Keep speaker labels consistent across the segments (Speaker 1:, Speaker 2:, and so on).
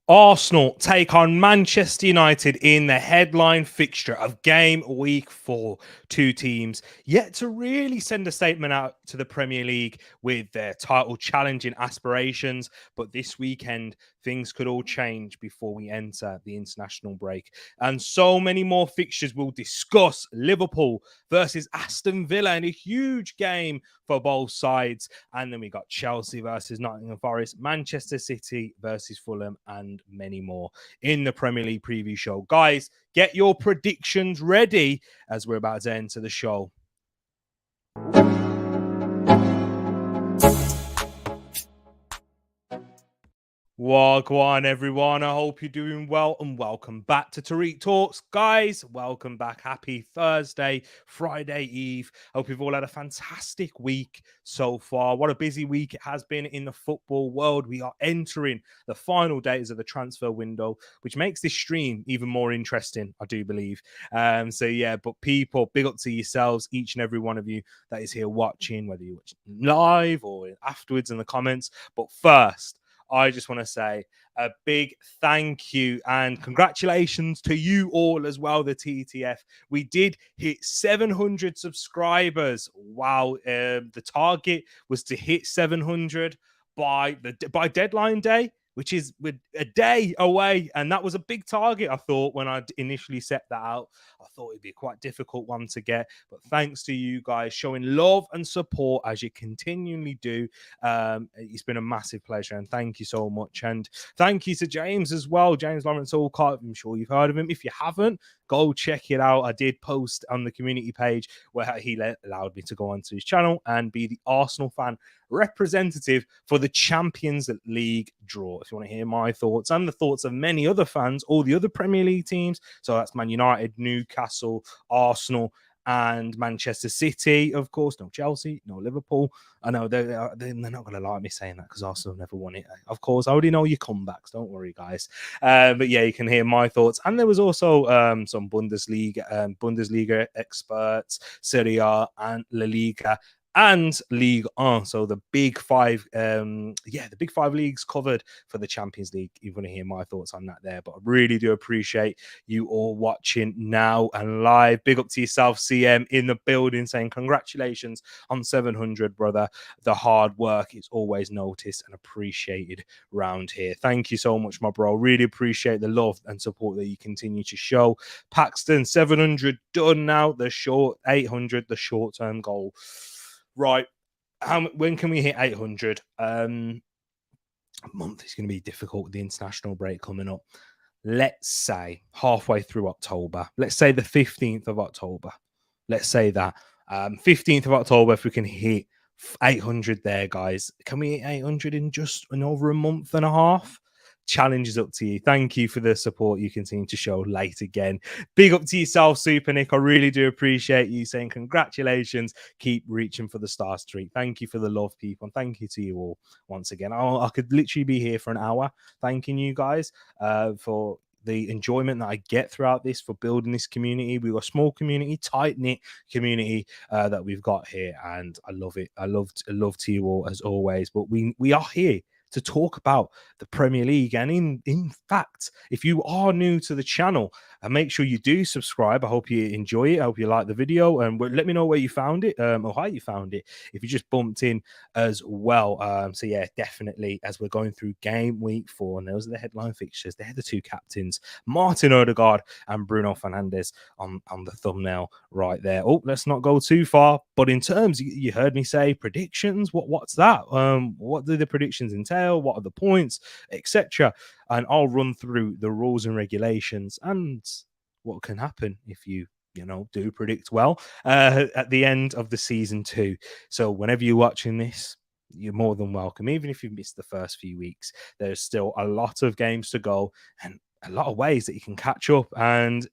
Speaker 1: Arsenal take on Manchester United in the headline fixture of game week 4. Two teams yet to really send a statement out to the Premier League with their title challenging aspirations. But this weekend, things could all change before we enter the international break. And so many more fixtures. We'll discuss Liverpool versus Aston Villa in a huge game for both sides. And then we got Chelsea versus Nottingham Forest, Manchester City versus Fulham, and many more in the Premier League preview show. Guys, get your predictions ready as we're about to enter the show. Wagwan, everyone. I hope you're doing well and welcome back to Tariq Talks. Guys, welcome back. Happy Thursday, Friday Eve. Hope you've all had a fantastic week so far. What a busy week it has been in the football world. We are entering the final days of the transfer window, which makes this stream even more interesting, I do believe. But people, big up to yourselves, each and every one of you that is here watching, whether you're watching live or afterwards in the comments. But first, I just want to say a big thank you and congratulations to you all as well, the TTF. We did hit 700 subscribers. Wow. The target was to hit 700 by deadline day, which is a day away. And that was a big target, I thought, when I initially set that out. I thought it'd be a quite difficult one to get. But thanks to you guys showing love and support as you continually do. It's been a massive pleasure. And thank you so much. And thank you to James as well. James Lawrence Allcott. I'm sure you've heard of him. If you haven't, go check it out. I did post on the community page where he allowed me to go onto his channel and be the Arsenal fan representative for the Champions League draw. If you want to hear my thoughts and the thoughts of many other fans, all the other Premier League teams, so that's Man United, Newcastle, Arsenal, and Manchester City, of course. No Chelsea, no Liverpool. I know they're not going to like me saying that because Arsenal never won it. Of course, I already know your comebacks. Don't worry, guys. But yeah, you can hear my thoughts. And there was also some Bundesliga experts, Serie A and La Liga and League On. So the big five, the big five leagues covered for the Champions League. You're going to hear my thoughts on that there. But I really do appreciate you all watching now and live. Big up to yourself, CM, in the building, saying congratulations on 700, brother. The hard work is always noticed and appreciated round here. Thank you so much, my bro. Really appreciate the love and support that you continue to show. Paxton, 700 done now. The short 800, the short-term goal. Right. When can we hit 800? A month is going to be difficult with the international break coming up. Let's say halfway through October. Let's say the 15th of October. Let's say that. 15th of October, if we can hit 800 there, guys. Can we hit 800 in just over a month and a half? Challenge is up to you. Thank you for the support you continue to show late again. Big up to yourself, Super Nick. I really do appreciate you saying congratulations. Keep reaching for the star streak. Thank you for the love, people. And thank you to you all once again. I could literally be here for an hour thanking you guys for the enjoyment that I get throughout this, for building this community. We've got a small community, tight-knit community that we've got here, and I love it. I love to you all as always. But we are here to talk about the Premier League. And in fact, if you are new to the channel, make sure you do subscribe. I hope you enjoy it. I hope you like the video, and let me know where you found it or how you found it if you just bumped in as well. So yeah, definitely, as we're going through game week 4, and those are the headline fixtures. They're the two captains, Martin Odegaard and Bruno Fernandes on the thumbnail right there. Oh, let's not go too far, but in terms, you heard me say predictions. What's that? What do the predictions entail? What are the points, etc.? And I'll run through the rules and regulations and what can happen if you do predict well at the end of the season 2. So whenever you're watching this, you're more than welcome. Even if you've missed the first few weeks, there's still a lot of games to go and a lot of ways that you can catch up. And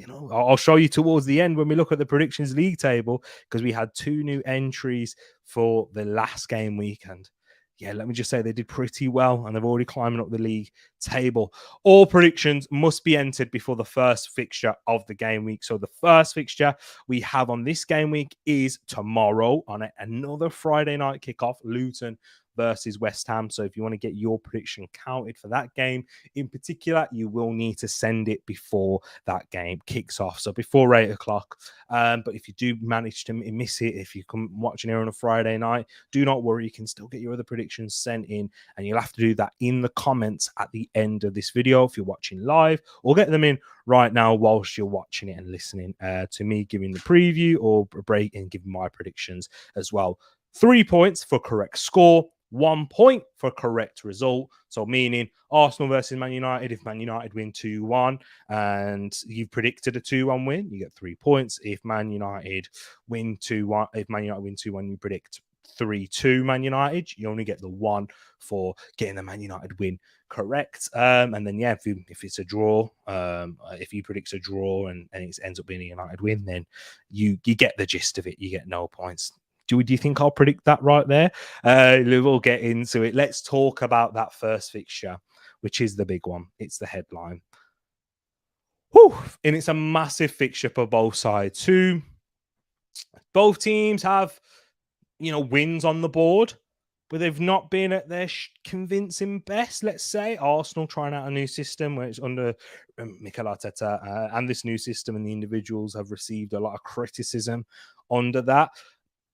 Speaker 1: I'll show you towards the end when we look at the predictions league table, because we had 2 new entries for the last game week. And yeah, let me just say they did pretty well, and they're already climbing up the league table. All predictions must be entered before the first fixture of the game week. So the first fixture we have on this game week is tomorrow on another Friday night kickoff, Luton versus West Ham. So if you want to get your prediction counted for that game in particular, you will need to send it before that game kicks off. So before 8 o'clock. But if you do manage to miss it, if you come watching here on a Friday night, do not worry. You can still get your other predictions sent in, and you'll have to do that in the comments at the end of this video if you're watching live, or get them in right now whilst you're watching it and listening to me giving the preview or a break and giving my predictions as well. 3 points for correct score, 1 point for correct result. So meaning Arsenal versus Man United, if Man United win 2-1 and you've predicted a 2-1 win, you get 3 points. If Man United win 2-1, if Man United win 2-1, you predict 3-2 Man United, you only get the 1 for getting the Man United win correct. And then yeah, if it's a draw, if you predict a draw and it ends up being a United win, then you get the gist of it. You get no points. Do you think I'll predict that right there? We'll get into it. Let's talk about that first fixture, which is the big one. It's the headline. Whew. And it's a massive fixture for both sides. Both teams have, wins on the board, but they've not been at their convincing best, let's say. Arsenal trying out a new system where it's under Mikel Arteta, and this new system and the individuals have received a lot of criticism under that.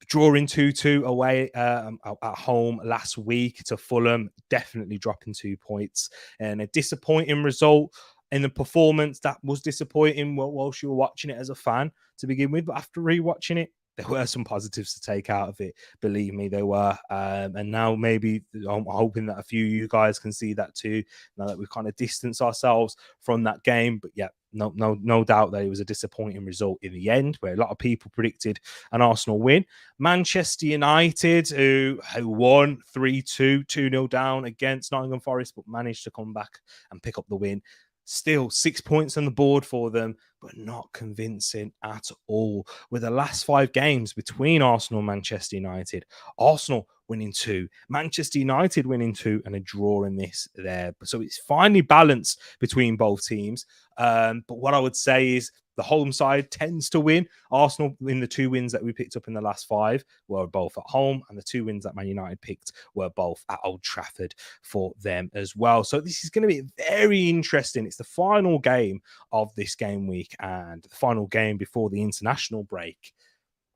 Speaker 1: Drawing 2-2 away at home last week to Fulham, definitely dropping 2 points. And a disappointing result in the performance. That was disappointing whilst you were watching it as a fan to begin with. But after rewatching it, there were some positives to take out of it. Believe me, there were. And now maybe I'm hoping that a few of you guys can see that too, now that we've kind of distanced ourselves from that game. But yeah, no doubt that it was a disappointing result in the end, where a lot of people predicted an Arsenal win. Manchester United, who won 3-2, 2-0 down against Nottingham Forest, but managed to come back and pick up the win. Still 6 points on the board for them, but not convincing at all. With the last 5 games between Arsenal and Manchester United, Arsenal winning 2, Manchester United winning 2, and a draw in this there. So it's finally balanced between both teams. But what I would say is the home side tends to win. Arsenal, in the 2 wins that we picked up in the last 5, were both at home, and the 2 wins that Man United picked were both at Old Trafford for them as well. So this is going to be very interesting. It's the final game of this game week and the final game before the international break.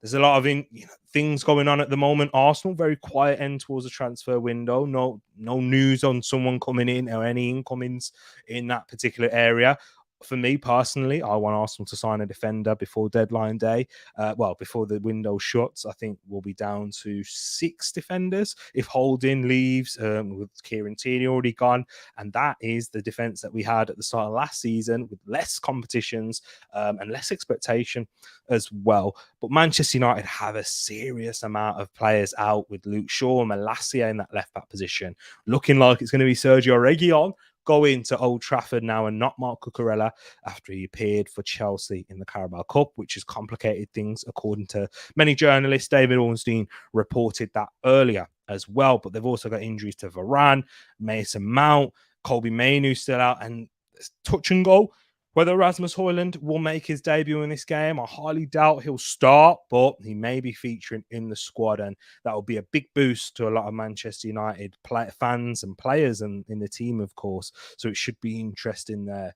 Speaker 1: There's a lot of things going on at the moment. Arsenal, very quiet end towards the transfer window. No news on someone coming in or any incomings in that particular area. For me personally, I want Arsenal to sign a defender before deadline day. Before the window shuts. I think we'll be down to 6 defenders if Holding leaves, with Kieran Tierney already gone. And that is the defence that we had at the start of last season, with less competitions and less expectation as well. But Manchester United have a serious amount of players out, with Luke Shaw and Malacia in that left back position. Looking like it's going to be Sergio Reguilon going to Old Trafford now, and not Marc Cucurella, after he appeared for Chelsea in the Carabao Cup, which has complicated things according to many journalists. David Ornstein reported that earlier as well. But they've also got injuries to Varane, Mason Mount, Colby Mainu still out, and touch and go whether Rasmus Højlund will make his debut in this game. I highly doubt he'll start, but he may be featuring in the squad, and that will be a big boost to a lot of Manchester United fans and players and in the team, of course. So it should be interesting there.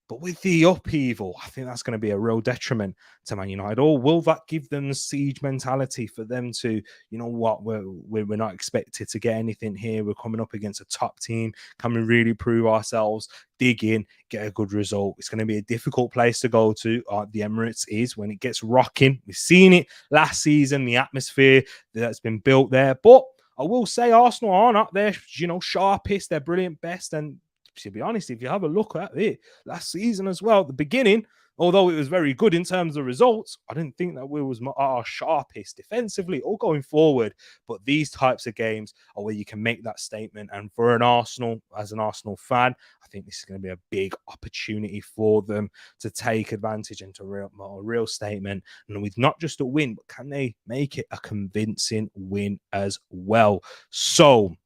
Speaker 1: But with the upheaval, I think that's going to be a real detriment to Man United. Or will that give them the siege mentality for them to, we're not expected to get anything here. We're coming up against a top team. Can we really prove ourselves? Dig in, get a good result. It's going to be a difficult place to go to. The Emirates is when it gets rocking. We've seen it last season, the atmosphere that's been built there. But I will say Arsenal aren't up there, sharpest, their brilliant best. And to be honest, if you have a look at it last season as well, at the beginning, although it was very good in terms of results, I didn't think that we was our sharpest defensively or going forward. But these types of games are where you can make that statement. And for an Arsenal, as an Arsenal fan, I think this is going to be a big opportunity for them to take advantage into a real statement. And with not just a win, but can they make it a convincing win as well? So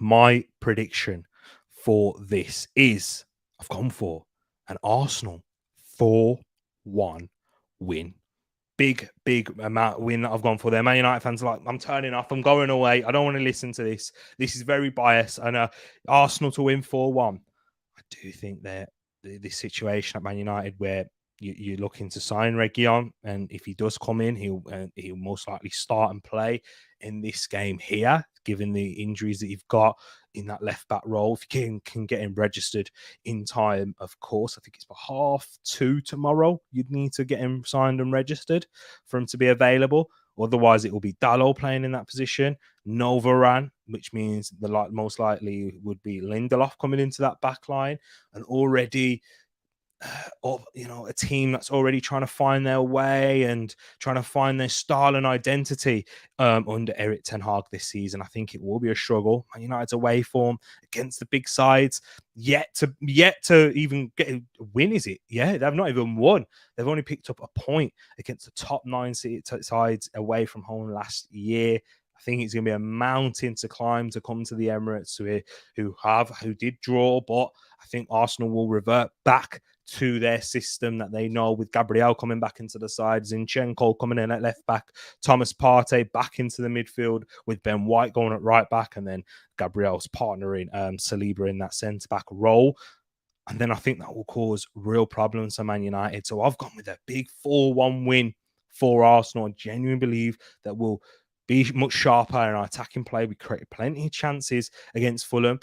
Speaker 1: my prediction for this is I've gone for an Arsenal 4-1 win big amount win that I've gone for there. Man United fans are like, I'm turning off. I'm going away. I don't want to listen to this. This is very biased. And Arsenal to win 4-1. I do think that this situation at Man United where you're looking to sign Reguilon, and if he does come in, he'll most likely start and play in this game here, given the injuries that you've got in that left back role. If you can get him registered in time, of course. I think it's for 2:30 tomorrow. You'd need to get him signed and registered for him to be available. Otherwise, it will be Dalot playing in that position. No Varane, which means most likely would be Lindelof coming into that back line. And already, a team that's already trying to find their way and trying to find their style and identity under Eric Ten Hag this season. I think it will be a struggle. Man United's away form against the big sides, yet to even get a win, is it? Yeah, they've not even won. They've only picked up a point against the top 9 sides away from home last year. I think it's going to be a mountain to climb to come to the Emirates, who did draw, but I think Arsenal will revert back to their system that they know, with Gabriel coming back into the side, Zinchenko coming in at left back, Thomas Partey back into the midfield with Ben White going at right back, and then Gabriel's partnering Saliba in that centre back role. And then I think that will cause real problems for Man United. So I've gone with a big 4-1 win for Arsenal. I genuinely believe that we'll be much sharper in our attacking play. We created plenty of chances against Fulham.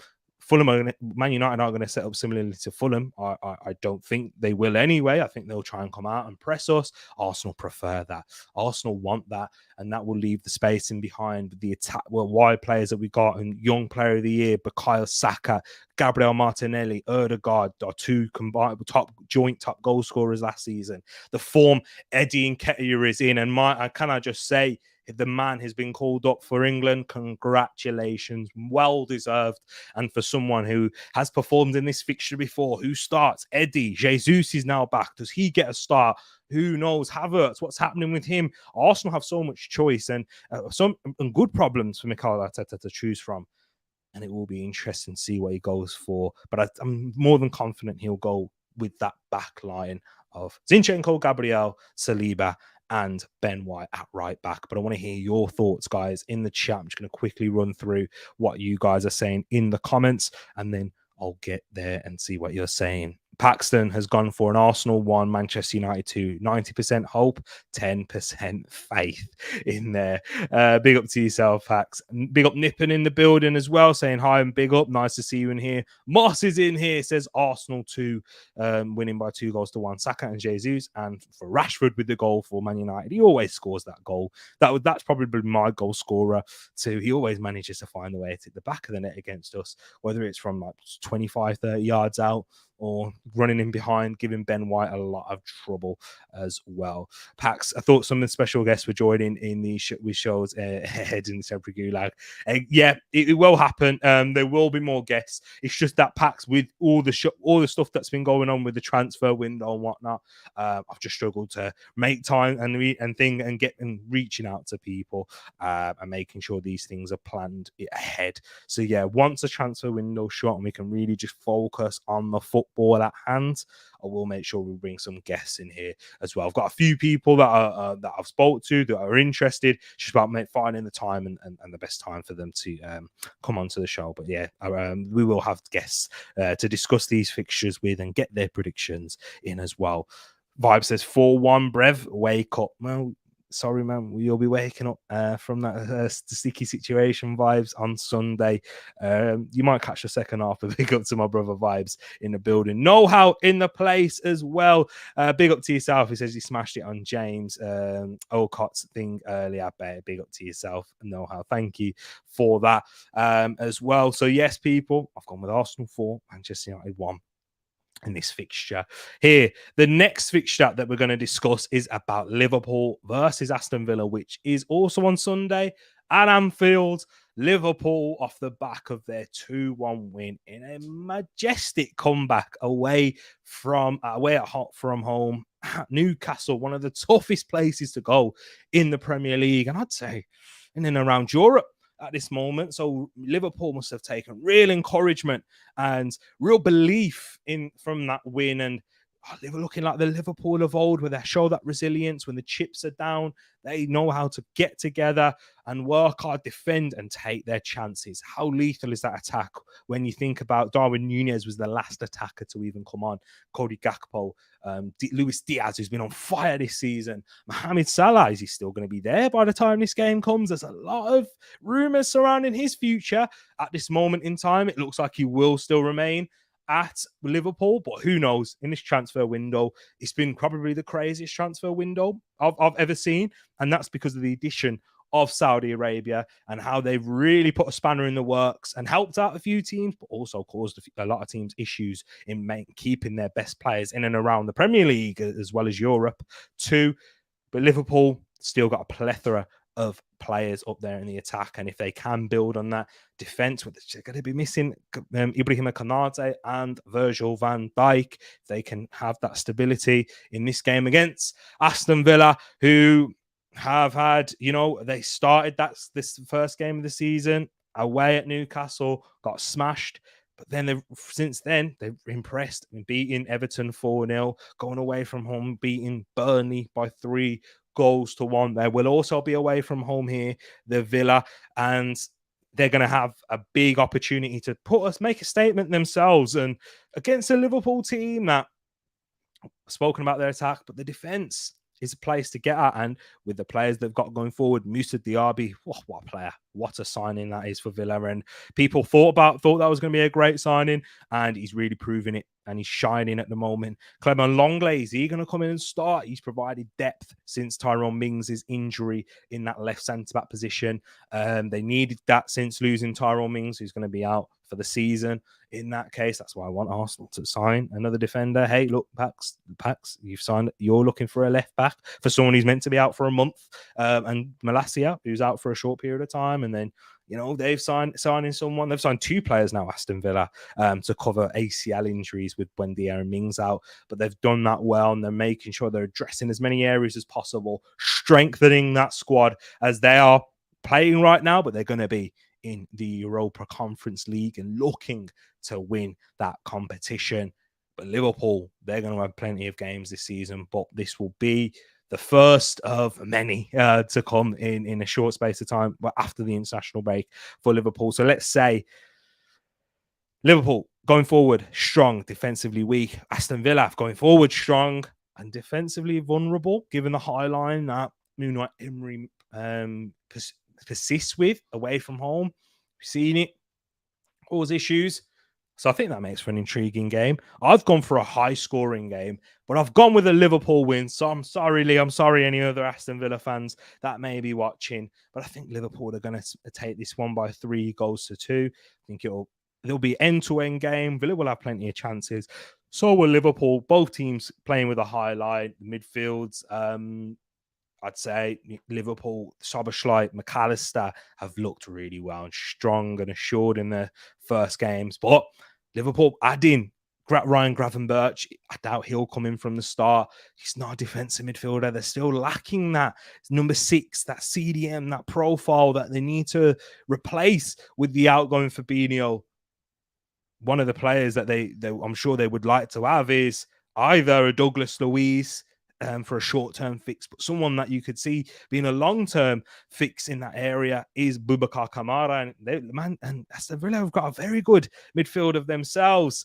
Speaker 1: Man United aren't going to set up similarly to Fulham. I don't think they will anyway. I think they'll try and come out and press us. Arsenal prefer that. Arsenal want that, and that will leave the space in behind the attack. Well, wide players that we got, and young player of the year, Bukayo Saka, Gabriel Martinelli, Odegaard, are 2 combined top goal scorers last season. The form Eddie Nketiah is in, and can I just say, the man has been called up for England. Congratulations. Well deserved. And for someone who has performed in this fixture before, who starts? Eddie. Jesus is now back. Does he get a start? Who knows? Havertz, what's happening with him? Arsenal have so much choice and some good problems for Mikel Arteta to choose from. And it will be interesting to see what he goes for. But I'm more than confident he'll go with that back line of Zinchenko, Gabriel, Saliba, and Ben White at right back. But I want to hear your thoughts, guys, in the chat. I'm just going to quickly run through what you guys are saying in the comments, and then I'll get there and see what you're saying. Paxton has gone for an Arsenal 1, Manchester United 2, 90% hope, 10% faith in there. Big up to yourself, Pax. Big up Nippon in the building as well, saying hi and big up. Nice to see you in here. Moss is in here, says Arsenal 2, winning by 2-1. Saka and Jesus, and for Rashford with the goal for Man United. He always scores that goal. That's probably my goal scorer too. He always manages to find the way to the back of the net against us, whether it's from like 25, 30 yards out, or running in behind, giving Ben White a lot of trouble as well. Pax, I thought some of the special guests were joining in the shows ahead in the Sempre Gulag. Yeah, it will happen. There will be more guests. It's just that Pax, with all the stuff that's been going on with the transfer window and whatnot, I've just struggled to make time and reaching out to people and making sure these things are planned ahead. So yeah, once the transfer window shut and we can really just focus on the football at hand, I will make sure we bring some guests in here as well. I've got a few people that I've spoke to that are interested. It's just about finding the time and the best time for them to come onto the show. But yeah, we will have guests to discuss these fixtures with and get their predictions in as well. Vibe says 4-1, Brev, wake up. Well, sorry, man, you'll be waking up from that sticky situation, Vibes, on Sunday. You might catch the second half, but big up to my brother Vibes in the building. Know-how in the place as well. Big up to yourself. He says he smashed it on James Olcott's thing earlier. Big up to yourself. Know-how. Thank you for that as well. So yes, people, I've gone with Arsenal 4, Manchester United 1. In this fixture here, the next fixture that we're going to discuss is about Liverpool versus Aston Villa, which is also on Sunday at Anfield. Liverpool off the back of their 2-1 win in a majestic comeback away from home at Newcastle, one of the toughest places to go in the Premier League, and I'd say in and around Europe at this moment. So Liverpool must have taken real encouragement and real belief from that win. And they were looking like the Liverpool of old, where they show that resilience when the chips are down. They know how to get together and work hard, defend, and take their chances. How lethal is that attack when you think about Darwin Núñez was the last attacker to even come on, Cody Gakpo, Luis Diaz, who's been on fire this season, Mohamed Salah, is he still going to be there by the time this game comes? There's a lot of rumours surrounding his future. At this moment in time, it looks like he will still remain at Liverpool, but who knows? In this transfer window, it's been probably the craziest transfer window I've ever seen, and that's because of the addition of Saudi Arabia and how they've really put a spanner in the works and helped out a few teams, but also caused a lot of teams issues in keeping their best players in and around the Premier League as well as Europe too. But Liverpool still got a plethora of players up there in the attack, and if they can build on that defense, they're going to be missing Ibrahima Konate and Virgil van Dijk. They can have that stability in this game against Aston Villa, who have had, they started this first game of the season away at Newcastle, got smashed. But then since then, they've impressed, beating Everton 4-0, going away from home, beating Burnley by 3-1. They will also be away from home here, the Villa, and they're going to have a big opportunity to make a statement themselves. And against a Liverpool team that spoken about their attack, but the defense is a place to get at. And with the players they've got going forward, Moussa Diaby, what a player. What a signing that is for Villa. And people thought that was going to be a great signing, and he's really proving it, and he's shining at the moment. Clement Longley, is he going to come in and start? He's provided depth since Tyrone Mings' injury in that left centre-back position. They needed that since losing Tyrone Mings, who's going to be out for the season. In that case, that's why I want Arsenal to sign another defender. Hey, look, Pax, you're looking for a left back for someone who's meant to be out for a month, and Malacia, who's out for a short period of time, and then they've signed someone. They've signed 2 players now, Aston Villa, to cover ACL injuries with Buendia and Mings out. But they've done that well, and they're making sure they're addressing as many areas as possible, strengthening that squad as they are playing right now. But they're going to be in the Europa Conference League and looking to win that competition. But Liverpool, they're going to have plenty of games this season, but this will be the first of many to come in a short space of time, but after the international break for Liverpool. So let's say Liverpool going forward strong, defensively weak. Aston Villa going forward strong and defensively vulnerable, given the high line that Unai Emery persists with away from home. We've seen it cause issues. So I think that makes for an intriguing game. I've gone for a high-scoring game, but I've gone with a Liverpool win. So I'm sorry, Lee. I'm sorry, any other Aston Villa fans that may be watching. But I think Liverpool are going to take this one by 3-2. I think it'll be end-to-end game. Villa will have plenty of chances. So will Liverpool. Both teams playing with a high line. Midfields, I'd say Liverpool, Szoboszlai, McAllister have looked really well and strong and assured in their first games. But Liverpool adding Ryan Gravenberch, I doubt he'll come in from the start. He's not a defensive midfielder. They're still lacking that number 6, that CDM, that profile that they need to replace with the outgoing Fabinho. One of the players that I'm sure they would like to have is either a Douglas Luiz, for a short-term fix, but someone that you could see being a long-term fix in that area is Boubacar Kamara. And Aston Villa have got a very good midfield of themselves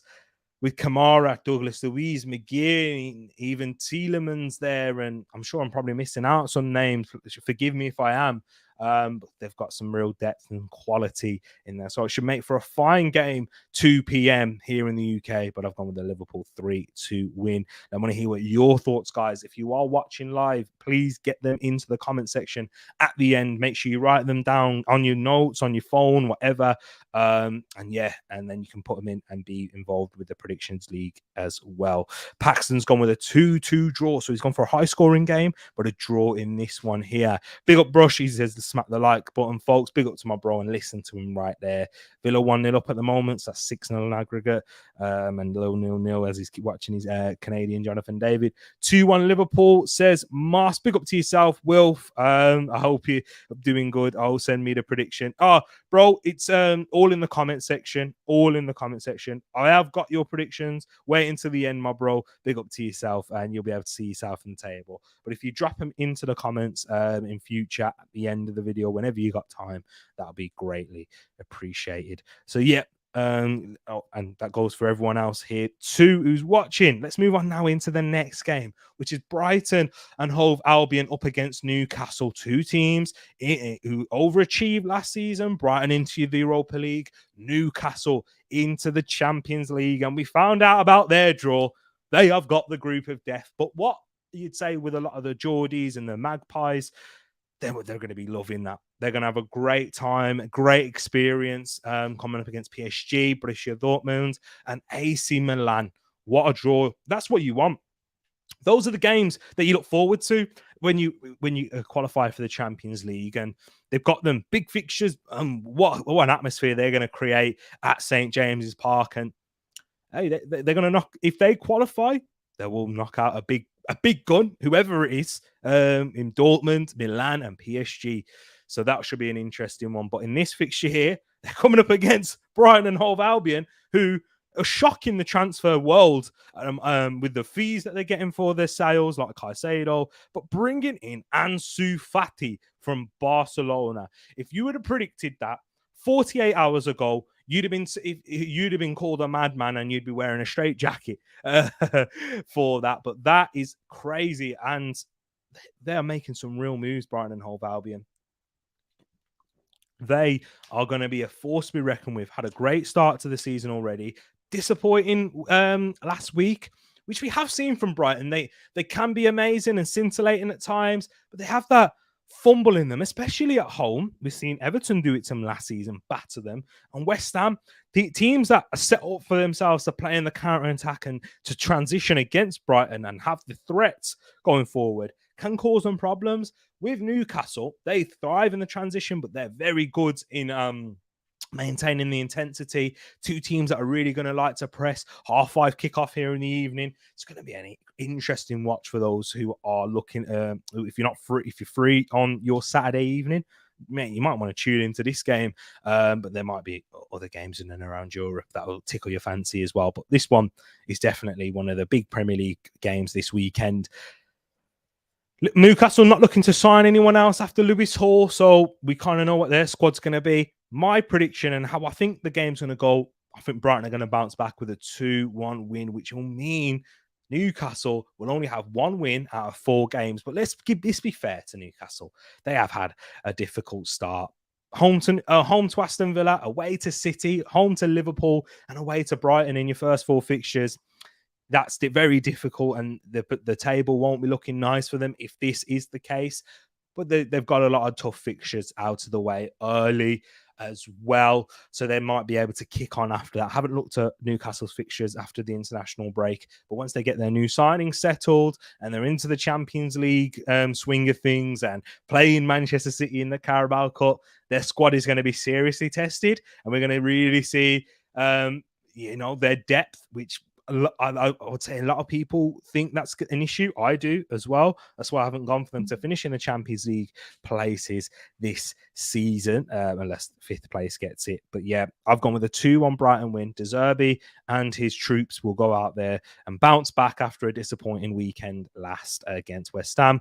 Speaker 1: with Kamara, Douglas Luiz, McGee, even Tielemans there. And I'm sure I'm probably missing out some names. Forgive me if I am. But they've got some real depth and quality in there. So it should make for a fine game, 2 p.m. here in the UK. But I've gone with the Liverpool 3-2 win. I want to hear what your thoughts, guys. If you are watching live, please get them into the comment section at the end. Make sure you write them down on your notes, on your phone, whatever. And then you can put them in and be involved with the Predictions League as well. Paxton's gone with a 2-2 draw. So he's gone for a high-scoring game, but a draw in this one here. Big up Brush. He says the smack the like button, folks. Big up to my bro and listen to him right there. Villa 1-0 up at the moment. So that's 6-0 in aggregate. And low 0-0 as he's watching his Canadian Jonathan David. 2-1 Liverpool, says Mars. Big up to yourself, Wilf. I hope you're doing good. I'll send me the prediction. Oh, bro, it's all in the comment section. All in the comment section. I have got your predictions. Wait until the end, my bro. Big up to yourself, and you'll be able to see yourself on the table. But if you drop them into the comments in future at the end of the video, whenever you got time, that'll be greatly appreciated. So yeah. And that goes for everyone else here too who's watching. Let's move on now into the next game, which is Brighton and Hove Albion up against Newcastle. Two teams who overachieved last season. Brighton into the Europa League, Newcastle into the Champions League, and we found out about their draw. They have got the group of death. But what you'd say with a lot of the Geordies and the Magpies, they're going to be loving that. They're going to have a great time, a great experience coming up against PSG, Borussia Dortmund, and AC Milan. What a draw. That's what you want. Those are the games that you look forward to when you qualify for the Champions League, and they've got them big fixtures. What an atmosphere they're going to create at St. James's Park. And hey, they're going to knock, if they qualify, they will knock out a big gun, whoever it is, in Dortmund, Milan, and PSG. So that should be an interesting one. But in this fixture here, they're coming up against Brighton and Hove Albion, who are shocking the transfer world with the fees that they're getting for their sales, like Caicedo, but bringing in Ansu Fati from Barcelona. If you would have predicted that 48 hours ago, you'd have been called a madman, and you'd be wearing a straight jacket for that. But that is crazy, and they are making some real moves, Brighton and Hove Albion. They are going to be a force to be reckoned with. Had a great start to the season already. Disappointing last week, which we have seen from Brighton. They can be amazing and scintillating at times, but they have that fumble in them, especially at home. We've seen Everton do it to them last season, batter them. And West Ham, the teams that are set up for themselves to play in the counter-attack and to transition against Brighton and have the threats going forward, can cause them problems. With Newcastle, they thrive in the transition, but they're very good in maintaining the intensity. Two teams that are really going to like to press. 5:30 kickoff here in the evening. It's going to be an interesting watch for those who are looking. If you're free on your Saturday evening, mate, you might want to tune into this game. But there might be other games in and around Europe that will tickle your fancy as well. But this one is definitely one of the big Premier League games this weekend. Newcastle not looking to sign anyone else after Lewis Hall, so we kind of know what their squad's going to be. My prediction and how I think the game's going to go, I think Brighton are going to bounce back with a 2-1 win, which will mean Newcastle will only have one win out of 4 games. But let's be fair to Newcastle. They have had a difficult start. Home to Aston Villa, away to City, home to Liverpool, and away to Brighton in your first 4 fixtures. That's very difficult, and the table won't be looking nice for them if this is the case. But they've got a lot of tough fixtures out of the way early as well, so they might be able to kick on after that. I haven't looked at Newcastle's fixtures after the international break, but once they get their new signings settled and they're into the Champions League swing of things and playing Manchester City in the Carabao Cup, their squad is going to be seriously tested, and we're going to really see their depth, which I would say a lot of people think that's an issue. I do as well. That's why I haven't gone for them to finish in the Champions League places this season, unless 5th place gets it. But yeah, I've gone with a 2-1 Brighton win. De Zerbi and his troops will go out there and bounce back after a disappointing weekend last against West Ham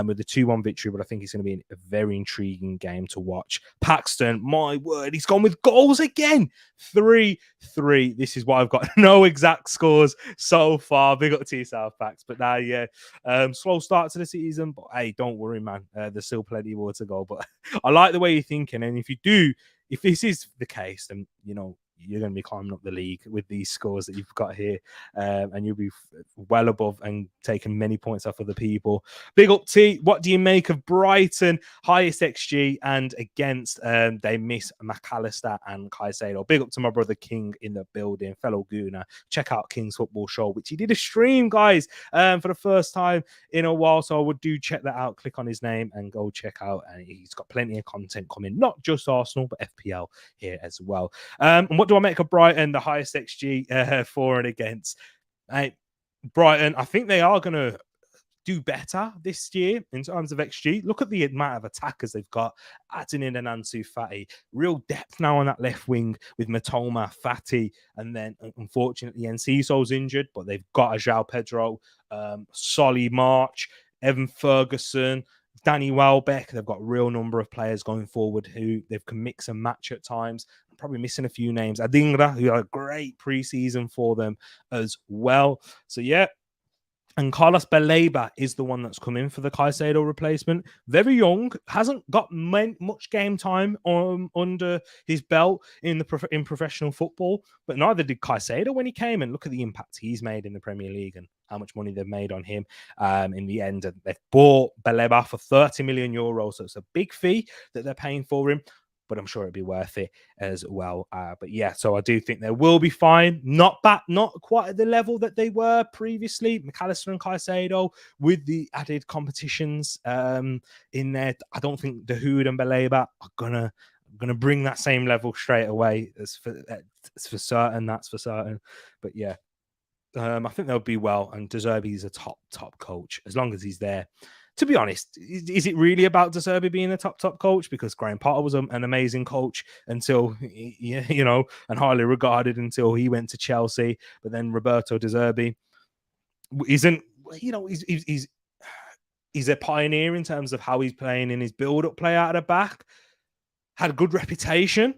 Speaker 1: with a 2-1 victory. But I think it's going to be a very intriguing game to watch. Paxton, my word, he's gone with goals again. 3-3. This is what I've got. No exact scores so far. Big up to yourself, Pax. But now, yeah, slow start to the season. But hey, don't worry, man. There's still plenty more to go. But I like the way you're thinking. And if this is the case, then, you're going to be climbing up the league with these scores that you've got here, and you'll be well above and taking many points off other people. Big up T. What do you make of Brighton? Highest XG and against. They miss McAllister and Caicedo. Big up to my brother King in the building, fellow Gooner. Check out King's Football Show, which he did a stream, guys, for the first time in a while. So I would do check that out. Click on his name and go check out. And he's got plenty of content coming, not just Arsenal, but FPL here as well. And what do I make of Brighton? The highest XG for and against. Brighton, I think they are going to do better this year in terms of XG. Look at the amount of attackers they've got, adding in an Ansu Fati. Real depth now on that left wing with Matoma, Fati, and then unfortunately Enciso's injured, but they've got a João Pedro, Solly March, Evan Ferguson, Danny Welbeck. They've got a real number of players going forward who they can mix and match at times. I'm probably missing a few names. Adingra, who had a great preseason for them as well. So yeah. And Carlos Baleba is the one that's come in for the Caicedo replacement. Very young, hasn't got much game time under his belt in professional football, but neither did Caicedo when he came. And look at the impact he's made in the Premier League and how much money they've made on him in the end. And they've bought Baleba for 30 million euros, so it's a big fee that they're paying for him. But I'm sure it'd be worth it as well. But yeah, so I do think they will be fine. Not quite at the level that they were previously. McAllister and Caicedo with the added competitions in there. I don't think Dahoud and Baleba are gonna bring that same level straight away. It's for certain. That's for certain. But yeah. I think they'll be well, and De Zerbi is a top coach as long as he's there. To be honest, is it really about De Zerbi being a top coach? Because Graham Potter was an amazing coach until, and highly regarded until he went to Chelsea. But then Roberto De Zerbi isn't, he's a pioneer in terms of how he's playing in his build-up play out of the back. Had a good reputation.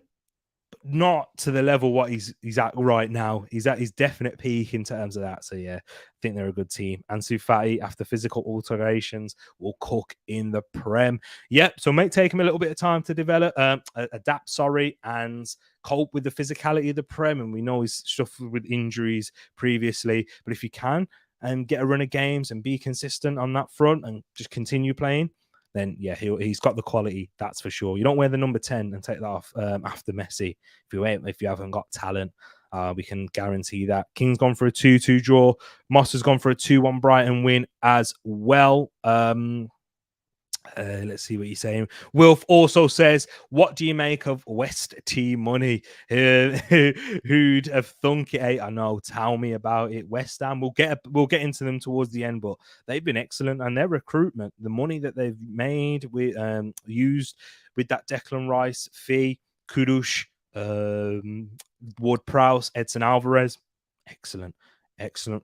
Speaker 1: Not to the level what he's at right now. He's at his definite peak in terms of that. So yeah, I think they're a good team. Ansu Fati, after physical alterations, will cook in the Prem. Yep. So might take him a little bit of time to develop, adapt, and cope with the physicality of the Prem. And we know he's suffered with injuries previously. But if you can and get a run of games and be consistent on that front and just continue playing, then yeah, he's got the quality, that's for sure. You don't wear the number 10 and take that off after Messi if you haven't got talent. We can guarantee that. King's gone for a 2-2 draw. Moss has gone for a 2-1 Brighton win as well. Let's see what you're saying. Wilf also says, what do you make of West Team money? Who'd have thunk it? I know, tell me about it. West Ham, we'll get into them towards the end, but they've been excellent, and their recruitment, the money that they've made with used with that Declan Rice fee, Kudush, Ward-Prowse, Edson Alvarez, excellent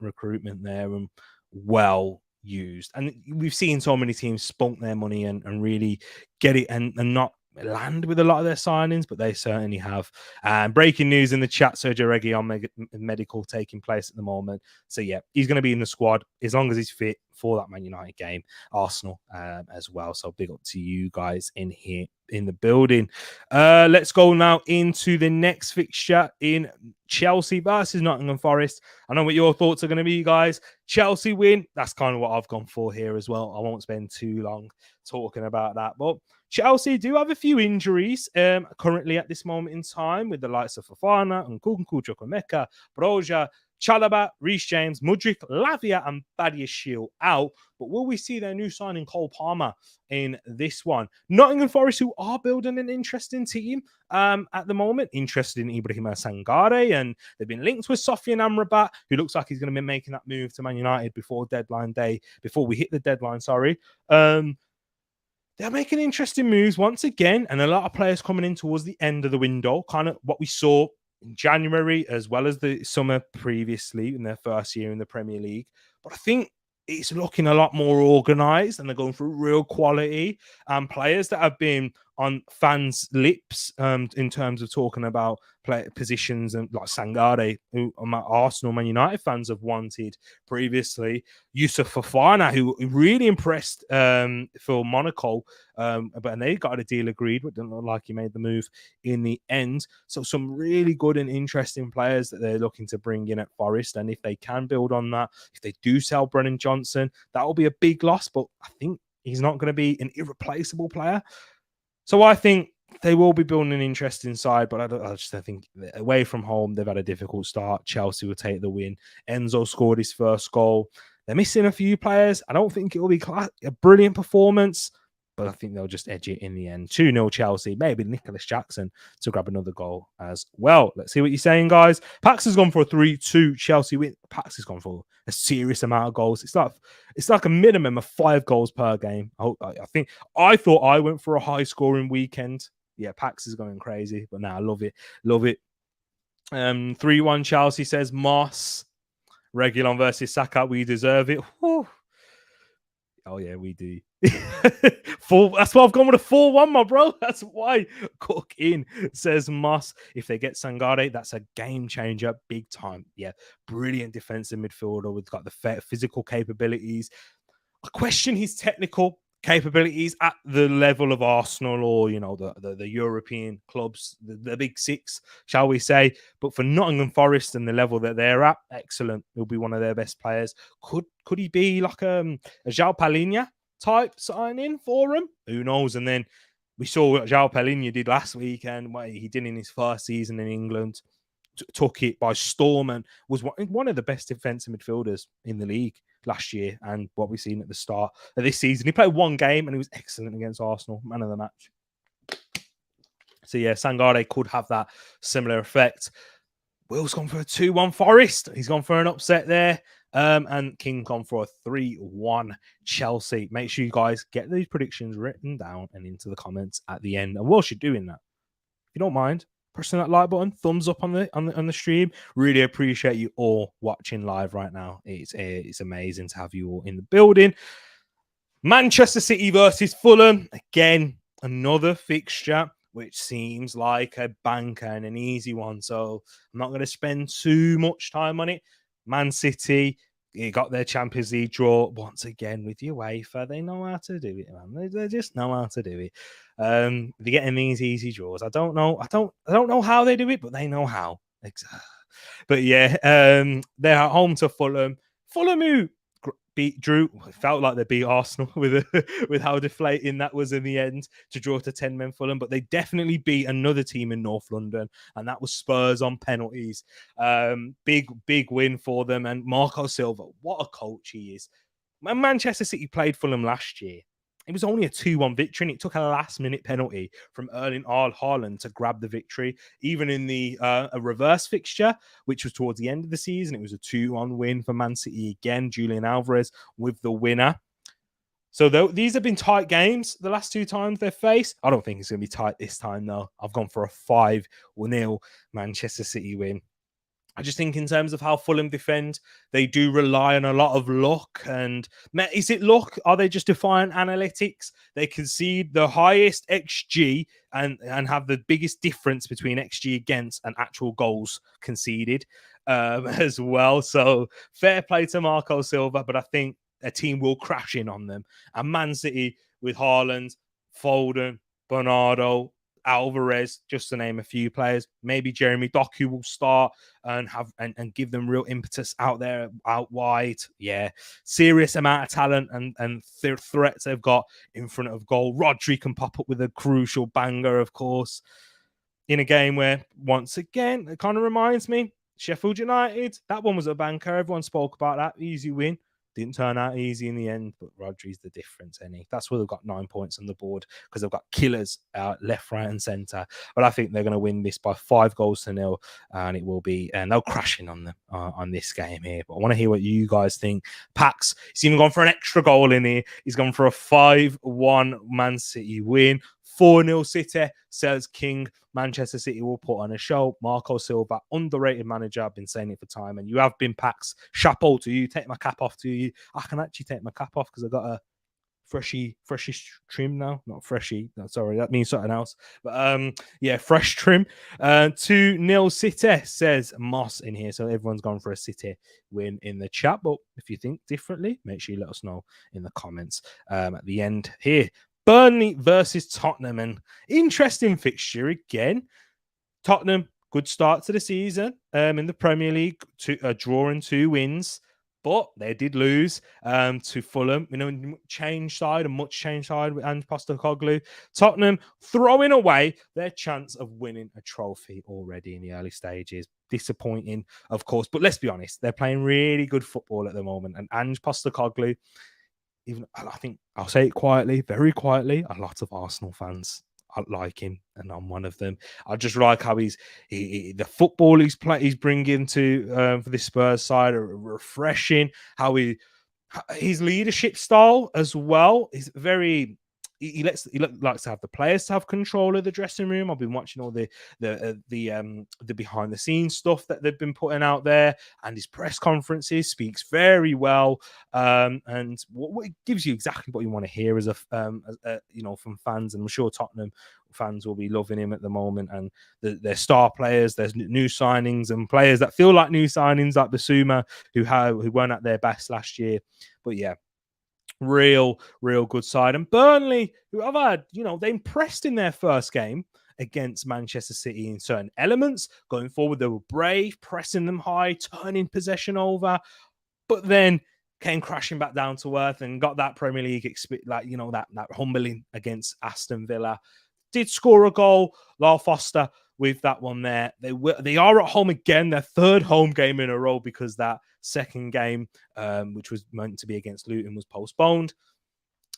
Speaker 1: recruitment there, and well used. And we've seen so many teams spunk their money and really get it and not land with a lot of their signings, but they certainly have. Breaking news in the chat, Sergio Reguilon medical taking place at the moment. So yeah, he's going to be in the squad as long as he's fit for that Man United game. Arsenal as well. So big up to you guys in here in the building. Let's go now into the next fixture in Chelsea versus Nottingham Forest. I know what your thoughts are going to be, guys. Chelsea win. That's kind of what I've gone for here as well. I won't spend too long talking about that, but Chelsea do have a few injuries currently at this moment in time, with the likes of Fofana and Nkunku, Chukwuemeka, Broja, Chalobah, Reece James, Mudryk, Lavia, and Badiashile out. But will we see their new signing Cole Palmer in this one? Nottingham Forest, who are building an interesting team at the moment, interested in Ibrahim Sangare, and they've been linked with Sofian Amrabat, who looks like he's going to be making that move to Man United before we hit the deadline, sorry. They're making interesting moves once again, and a lot of players coming in towards the end of the window, kind of what we saw in January as well as the summer previously in their first year in the Premier League. But I think it's looking a lot more organised, and they're going for real quality and players that have been on fans' lips in terms of talking about play positions, and like Sangare, who Arsenal, Man United fans have wanted previously. Yusuf Fofana, who really impressed for Monaco, and they got a deal agreed, but didn't look like he made the move in the end. So some really good and interesting players that they're looking to bring in at Forest, and if they can build on that, if they do sell Brennan Johnson, that will be a big loss, but I think he's not going to be an irreplaceable player. So I think they will be building an interesting side, but I just think away from home, they've had a difficult start. Chelsea will take the win. Enzo scored his first goal. They're missing a few players. I don't think it will be a brilliant performance, but I think they'll just edge it in the end. 2-0 Chelsea, maybe Nicholas Jackson to grab another goal as well. Let's see what you're saying, guys. Pax has gone for a 3-2 Chelsea win. Pax has gone for a serious amount of goals. It's like a minimum of 5 goals per game. I thought I went for a high scoring weekend. Yeah, Pax is going crazy, but now I love it. Love it. 3-1 Chelsea, says Moss. Reguilon versus Saka. We deserve it. Whew. Oh, yeah, we do. That's why I've gone with a 4-1, my bro. That's why. Cook in, says Moss. If they get Sangare, that's a game changer, big time. Yeah, brilliant defensive midfielder. We've got the physical capabilities. I question his technical capabilities at the level of Arsenal or, the European clubs, the big six, shall we say. But for Nottingham Forest and the level that they're at, excellent. He'll be one of their best players. Could he be like a João Palhinha type signing for him? Who knows? And then we saw what João Palhinha did last weekend, what he did in his first season in England. Took it by storm and was one of the best defensive midfielders in the league last year, and what we've seen at the start of this season. He played one game and he was excellent against Arsenal, man of the match. So yeah, Sangare could have that similar effect. Will's gone for a 2-1 Forest. He's gone for an upset there. And King gone for a 3-1 Chelsea. Make sure you guys get these predictions written down and into the comments at the end. And whilst you're doing that, if you don't mind, pressing that like button, thumbs up on the stream. Really appreciate you all watching live right now. It's amazing to have you all in the building. Manchester City versus Fulham. Again, another fixture which seems like a banker and an easy one. So I'm not going to spend too much time on it. Man City, you got their Champions League draw once again with UEFA. They know how to do it, man. They just know how to do it. They're getting these easy draws. I don't know how they do it, but they know how. But yeah, they're at home to Fulham. Fulham who felt like they beat Arsenal with how deflating that was in the end to draw to 10 men Fulham, but they definitely beat another team in North London, and that was Spurs on penalties. Big win for them, and Marco Silva, what a coach he is. When Manchester City played Fulham last year, it was only a 2-1 victory, and it took a last-minute penalty from Erling Haaland to grab the victory. Even in the a reverse fixture, which was towards the end of the season, it was a 2-1 win for Man City again. Julian Alvarez with the winner. So these have been tight games the last 2 times they've faced. I don't think it's going to be tight this time, though. I've gone for a 5-0 Manchester City win. I just think in terms of how Fulham defend, they do rely on a lot of luck. And is it luck? Are they just defying analytics? They concede the highest XG and have the biggest difference between XG against and actual goals conceded as well. So fair play to Marco Silva, but I think a team will crash in on them. And Man City with Haaland, Foden, Bernardo, Alvarez, just to name a few players. Maybe Jeremy Doku will start and give them real impetus out there, out wide. Yeah, serious amount of talent and threats they've got in front of goal. Rodri can pop up with a crucial banger, of course, in a game where, once again, it kind of reminds me, Sheffield United, that one was a banker. Everyone spoke about that. Easy win. Didn't turn out easy in the end, but Rodri's the difference, That's why they've got 9 points on the board, because they've got killers left, right, and centre. But I think they're going to win this by 5-0, and it will be, and they'll crash in on them on this game here. But I want to hear what you guys think. Pax, he's even gone for an extra goal in here. He's gone for a 5-1 Man City win. 4-0 City, says King. Manchester City will put on a show. Marco Silva, underrated manager. I've been saying it for time, and you have been, Pax. Chapeau to you. Take my cap off to you. I can actually take my cap off because I got freshy trim now, not freshy. No, sorry, that means something else. But yeah, fresh trim. 2-0 City, says Moss in here. So everyone's gone for a City win in the chat. But if you think differently, make sure you let us know in the comments at the end here. Burnley versus Tottenham, and interesting fixture again. Tottenham, good start to the season in the Premier League, a draw and 2 wins, but they did lose to Fulham. You know, much change side with Ange Postecoglou. Tottenham throwing away their chance of winning a trophy already in the early stages. Disappointing, of course, but let's be honest, they're playing really good football at the moment, and Ange Postecoglou, even I think I'll say it quietly, very quietly, a lot of Arsenal fans like him, and I'm one of them. I just like how the football he's bringing to for this Spurs side are refreshing. How his leadership style as well is very. He likes to have the players to have control of the dressing room. I've been watching all the behind the scenes stuff that they've been putting out there, and his press conferences speaks very well, and what it gives you exactly what you want to hear as you know, from fans. And I'm sure Tottenham fans will be loving him at the moment, and their star players, there's new signings and players that feel like new signings, like Basuma, who weren't at their best last year. But yeah, real good side. And Burnley, who I've had, you know, they impressed in their first game against Manchester City in certain elements. Going forward, they were brave, pressing them high, turning possession over, but then came crashing back down to earth and got that Premier League like, you know, that humbling against Aston Villa. Did score a goal, Lyle Foster, with that one there. They are at home again, their third home game in a row, because that second game, which was meant to be against Luton, was postponed.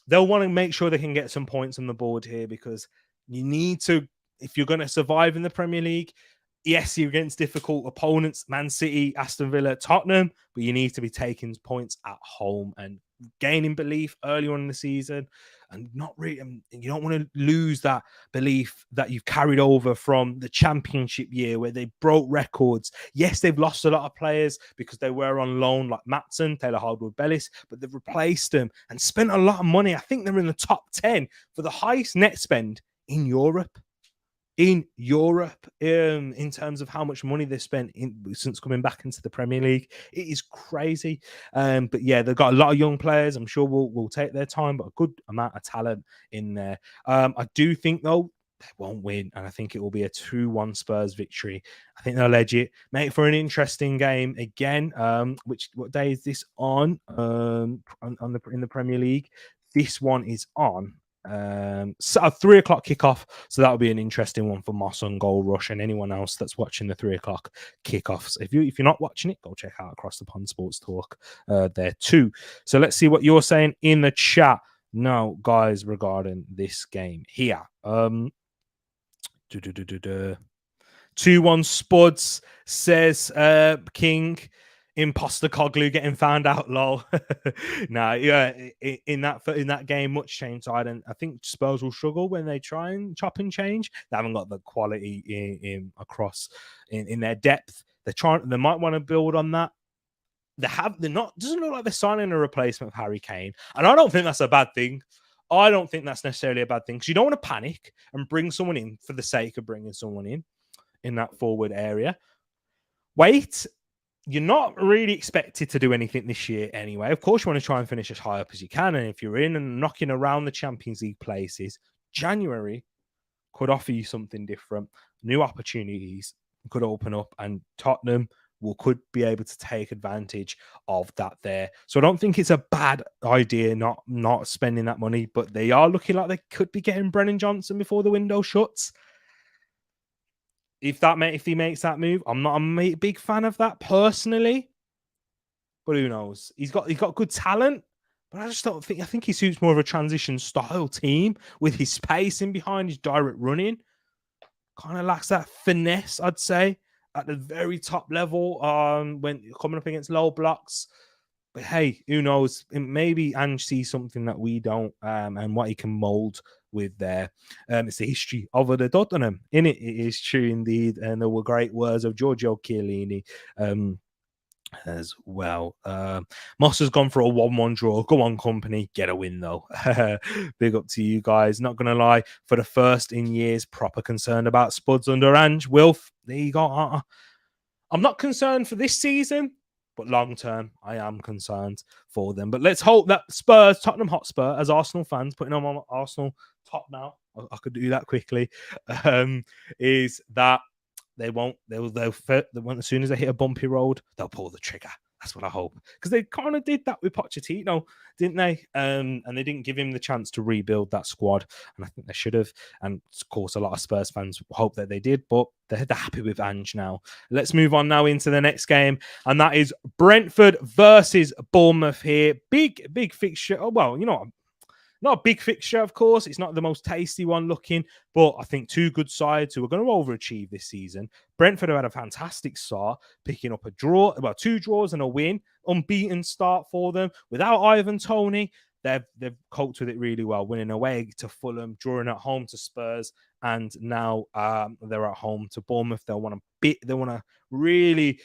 Speaker 1: They'll want to make sure they can get some points on the board here, because you need to, if you're going to survive in the Premier League. Yes, you're against difficult opponents, Man City, Aston Villa, Tottenham, but you need to be taking points at home and gaining belief early on in the season, and not really. You don't want to lose that belief that you've carried over from the Championship year, where they broke records. Yes, they've lost a lot of players because they were on loan, like Matson, Taylor Hardwood-Bellis, but they've replaced them and spent a lot of money. I think they're in the top 10 for the highest net spend in Europe. In terms of how much money they've spent since coming back into the Premier League. It is crazy. But yeah, they've got a lot of young players. I'm sure will take their time, but a good amount of talent in there. I do think, though, they won't win, and I think it will be a 2-1 Spurs victory. I think they'll edge it, make for an interesting game again. What day is this on? In the Premier League, this one is on. So a 3 o'clock kickoff, so that'll be an interesting one for Moss on Goal Rush and anyone else that's watching the 3 o'clock kickoffs. If you're not watching it, go check out Across the Pond Sports Talk there too. So let's see what you're saying in the chat now, guys, regarding this game here. 2-1 Spuds, says King. Imposter Coglu getting found out, lol. Nah, yeah, in that game, much change side, and I think Spurs will struggle when they try and chop and change. They haven't got the quality in their depth. They might want to build on that. They're not. Doesn't look like they're signing a replacement for Harry Kane, and I don't think that's a bad thing. I don't think that's necessarily a bad thing, because you don't want to panic and bring someone in for the sake of bringing someone in that forward area. Wait. You're not really expected to do anything this year anyway. Of course, you want to try and finish as high up as you can. And if you're in and knocking around the Champions League places, January could offer you something different. New opportunities could open up, and Tottenham could be able to take advantage of that there. So I don't think it's a bad idea not spending that money, but they are looking like they could be getting Brennan Johnson before the window shuts. If he makes that move, I'm not a big fan of that personally, but who knows? He's got good talent, but I just don't think. I think he suits more of a transition style team with his space in behind, his direct running. Kind of lacks that finesse, I'd say, at the very top level. When coming up against low blocks. But hey, who knows? Maybe Ange sees something that we don't, and what he can mold with there. It's the history of the Tottenham. In it is true indeed, and there were great words of Giorgio Chiellini as well. Moss has gone for a 1-1 draw. Go on, company. Get a win, though. Big up to you guys. Not going to lie, for the first in years, proper concerned about Spuds under Ange. Wilf, there you go. I'm not concerned for this season, but long term, I am concerned for them. But let's hope that Spurs, Tottenham Hotspur, as Arsenal fans, putting on Arsenal top now, I could do that quickly, is that they won't. They'll as soon as they hit a bumpy road, they'll pull the trigger. That's what I hope, because they kind of did that with Pochettino, didn't they? And they didn't give him the chance to rebuild that squad, and I think they should have. And of course, a lot of Spurs fans hope that they did, but they're happy with Ange now. Let's move on now into the next game, and that is Brentford versus Bournemouth here. Big fixture. Oh, well, not a big fixture, of course. It's not the most tasty one looking, but I think two good sides who are going to overachieve this season. Brentford have had a fantastic start, picking up a draw, well, 2 draws and a win. Unbeaten start for them. Without Ivan Toney, they've coped with it really well, winning away to Fulham, drawing at home to Spurs, and now they're at home to Bournemouth. They want to really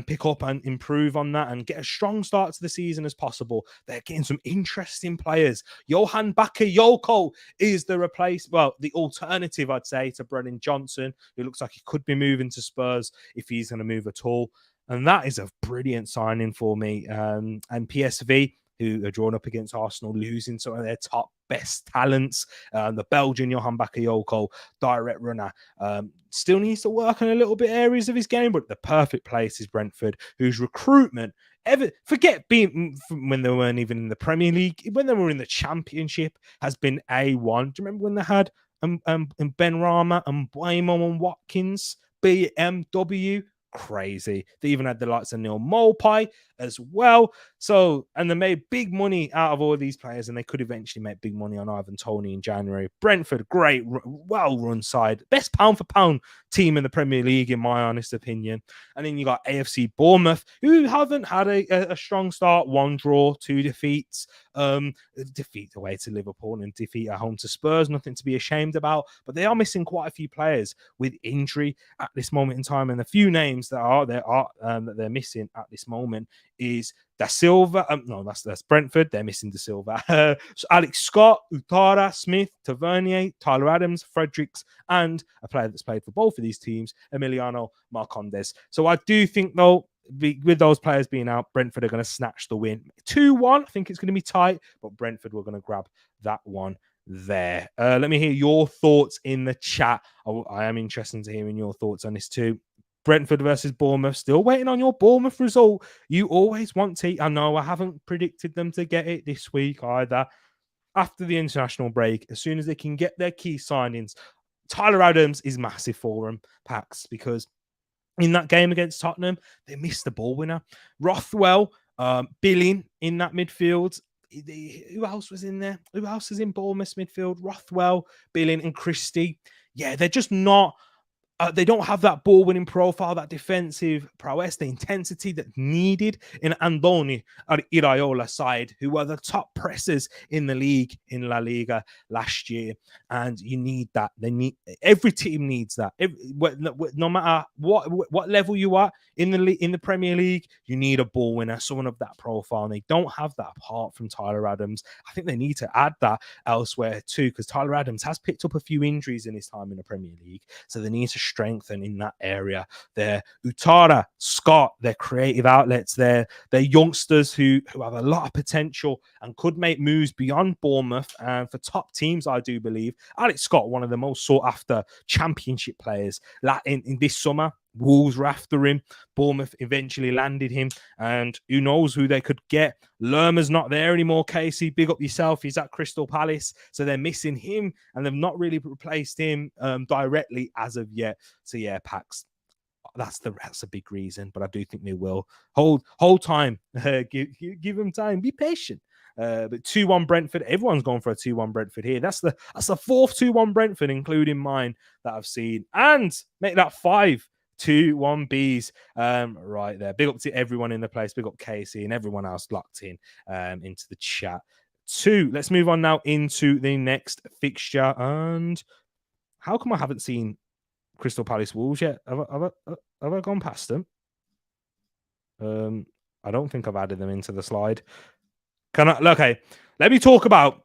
Speaker 1: pick up and improve on that and get a strong start to the season as possible. They're getting some interesting players. Johan Bakayoko is the alternative, I'd say, to Brennan Johnson, who looks like he could be moving to Spurs if he's going to move at all. And that is a brilliant signing for me. And PSV, who are drawn up against Arsenal, losing some of their top best talents. The Belgian Johan Bakayoko, direct runner, still needs to work on a little bit areas of his game, but the perfect place is Brentford, whose recruitment, forget being when they weren't even in the Premier League, when they were in the Championship, has been A1. Do you remember when they had Ben Rama and Buemo and Watkins, BMW? Crazy. They even had the likes of Neil Mopai as well. So, and they made big money out of all these players, and they could eventually make big money on Ivan Toney in January. Brentford, great, well-run side. Best pound-for-pound team in the Premier League, in my honest opinion. And then you got AFC Bournemouth, who haven't had a strong start. 1 draw, 2 defeats. Defeat away to Liverpool and defeat at home to Spurs. Nothing to be ashamed about. But they are missing quite a few players with injury at this moment in time. And the few names that they're missing at this moment is Da Silva. No, that's Brentford. They're missing Da Silva. So Alex Scott, Utara, Smith, Tavernier, Tyler Adams, Fredericks, and a player that's played for both of these teams, Emiliano Marcondes. So I do think, though, with those players being out, Brentford are going to snatch the win. 2-1. I think it's going to be tight, but Brentford were going to grab that one there. Let me hear your thoughts in the chat. I am interested in hearing your thoughts on this too. Brentford versus Bournemouth. Still waiting on your Bournemouth result. You always want to. I know I haven't predicted them to get it this week either. After the international break, as soon as they can get their key signings, Tyler Adams is massive for them, Pax, because in that game against Tottenham, they missed the ball winner. Rothwell, Billing in that midfield. Who else was in there? Who else is in Bournemouth's midfield? Rothwell, Billing, and Christie. Yeah, they're just not. They don't have that ball-winning profile, that defensive prowess, the intensity that's needed in Andoni Iraola side, who were the top pressers in the league in La Liga last year. And you need that. Every team needs that. No matter what level you are in the Premier League, you need a ball winner, someone of that profile. And they don't have that apart from Tyler Adams. I think they need to add that elsewhere too, because Tyler Adams has picked up a few injuries in his time in the Premier League. So they need to strengthen in that area. They're Utara, Scott, their creative outlets, they're youngsters who have a lot of potential and could make moves beyond Bournemouth and for top teams, I do believe. Alex Scott, one of the most sought after championship players in this summer. Wolves were after him. Bournemouth eventually landed him. And who knows who they could get. Lerma's not there anymore, Casey. Big up yourself. He's at Crystal Palace. So they're missing him. And they've not really replaced him directly as of yet. So yeah, Pax. That's a big reason. But I do think they will. Hold time. Give them time. Be patient. But 2-1 Brentford. Everyone's gone for a 2-1 Brentford here. That's the 4th 2-1 Brentford, including mine that I've seen. And make that 5 2-1 Bs right there. Big up to everyone in the place. Big up Casey and everyone else locked in into the chat too. Let's move on now into the next fixture. And how come I haven't seen Crystal Palace Wolves yet? Have I gone past them? I don't think I've added them into the slide. Can I? Okay, let me talk about.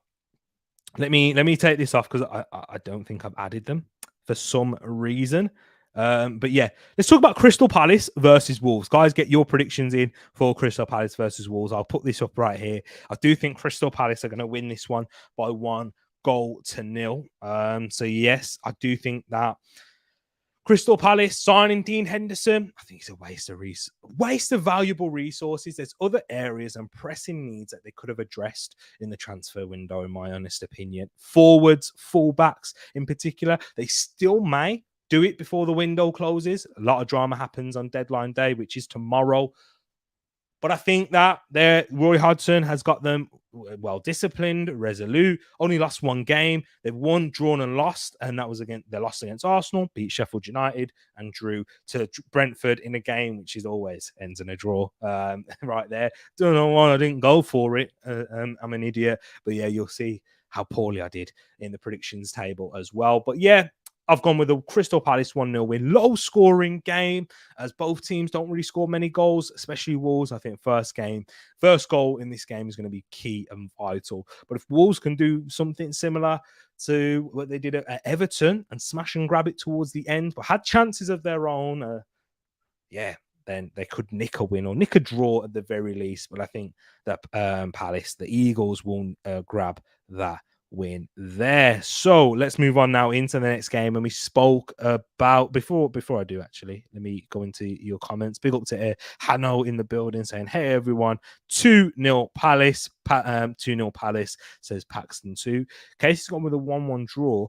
Speaker 1: Let me take this off because I don't think I've added them for some reason. But yeah, let's talk about Crystal Palace versus Wolves. Guys, get your predictions in for Crystal Palace versus Wolves. I'll put this up right here. I do think Crystal Palace are going to win this one by 1-0. So yes, I do think that Crystal Palace signing Dean Henderson, I think it's a waste of valuable resources. There's other areas and pressing needs that they could have addressed in the transfer window, in my honest opinion. Forwards, fullbacks in particular, they still may do it before the window closes. A lot of drama happens on deadline day, which is tomorrow. But I think that Roy Hodgson has got them well disciplined, resolute. Only lost one game. They've won, drawn, and lost, and that was against they lost against Arsenal, beat Sheffield United, and drew to Brentford in a game which is always ends in a draw. Right there. Don't know why I didn't go for it. I'm an idiot, but yeah, you'll see how poorly I did in the predictions table as well. But yeah, I've gone with a Crystal Palace 1-0 win. Low scoring game, as both teams don't really score many goals, especially Wolves. I think first goal in this game is going to be key and vital. But if Wolves can do something similar to what they did at Everton and smash and grab it towards the end, but had chances of their own, then they could nick a win or nick a draw at the very least. But I think that Palace, the Eagles, will grab that win there. So let's move on now into the next game. And we spoke about before I do, actually, let me go into your comments. Big up to Hanno in the building saying, hey everyone, 2-0 Palace. 2-0 Palace, says Paxton 2. Casey's gone with a 1-1 draw.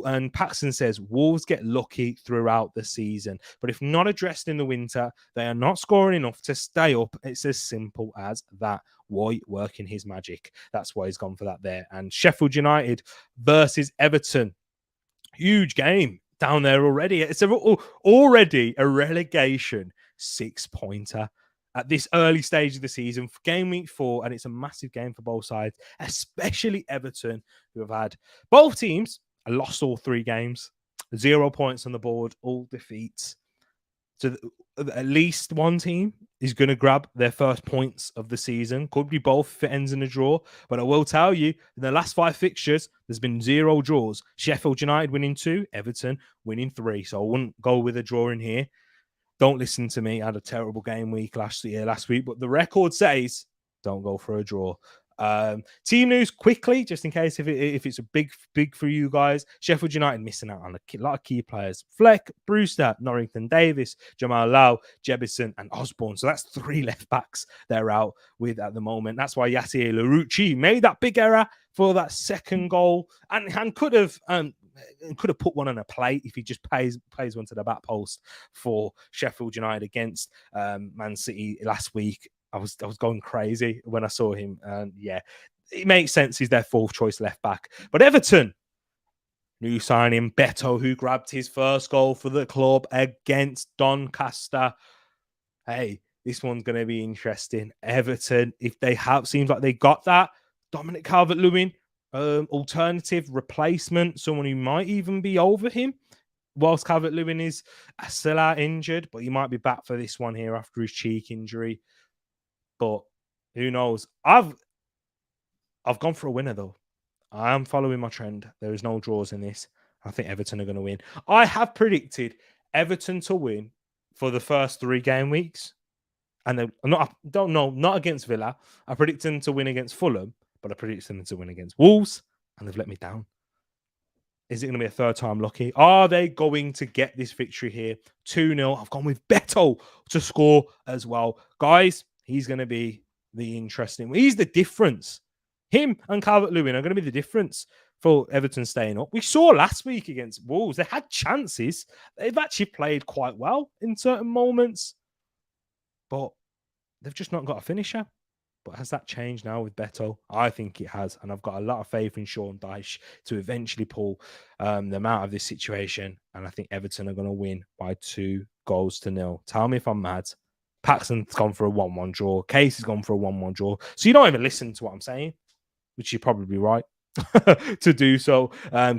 Speaker 1: And Paxton says Wolves get lucky throughout the season, but if not addressed in the winter, they are not scoring enough to stay up. It's as simple as that. White working his magic. That's why he's gone for that there. And Sheffield United versus Everton. Huge game down there already. It's already a relegation 6-pointer at this early stage of the season for game week 4, and it's a massive game for both sides, especially Everton, who have had both teams lost all 3 games, 0 points on the board, all defeats. So at least one team is going to grab their first points of the season. Could be both if it ends in a draw. But I will tell you, in the last 5 fixtures, there's been 0 draws. Sheffield United winning 2, Everton winning 3. So I wouldn't go with a draw in here. Don't listen to me. I had a terrible game week last week. But the record says don't go for a draw. Team news quickly, just in case if it's a big for you guys. Sheffield United missing out on a lot of key players: Fleck, Brewster, Norrington Davis, Jamal Lau, Jebison, and Osborne. So that's 3 left backs they're out with at the moment. That's why Yassir Larouci made that big error for that second goal and could have put one on a plate if he just plays one to the back post for Sheffield United against Man City last week. I was going crazy when I saw him. And yeah, it makes sense. He's their 4th choice left back. But Everton, new signing, Beto, who grabbed his first goal for the club against Doncaster. Hey, this one's going to be interesting. Everton, if they have, seems like they got that. Dominic Calvert-Lewin, alternative replacement, someone who might even be over him. Whilst Calvert-Lewin is still out injured, but he might be back for this one here after his cheek injury. But who knows? I've gone for a winner, though. I am following my trend. There is no draws in this. I think Everton are going to win. I have predicted Everton to win for the first 3 game weeks. And not against Villa. I predicted them to win against Fulham, but I predicted them to win against Wolves, and they've let me down. Is it going to be a third time lucky? Are they going to get this victory here? 2-0. I've gone with Beto to score as well. Guys, he's going to be the interesting one. He's the difference. Him and Calvert-Lewin are going to be the difference for Everton staying up. We saw last week against Wolves. They had chances. They've actually played quite well in certain moments. But they've just not got a finisher. But has that changed now with Beto? I think it has. And I've got a lot of faith in Sean Dyche to eventually pull them out of this situation. And I think Everton are going to win by 2-0. Tell me if I'm mad. Paxton's gone for a 1-1 draw. Casey's gone for a 1-1 draw. So you don't even listen to what I'm saying, which you're probably right to do so,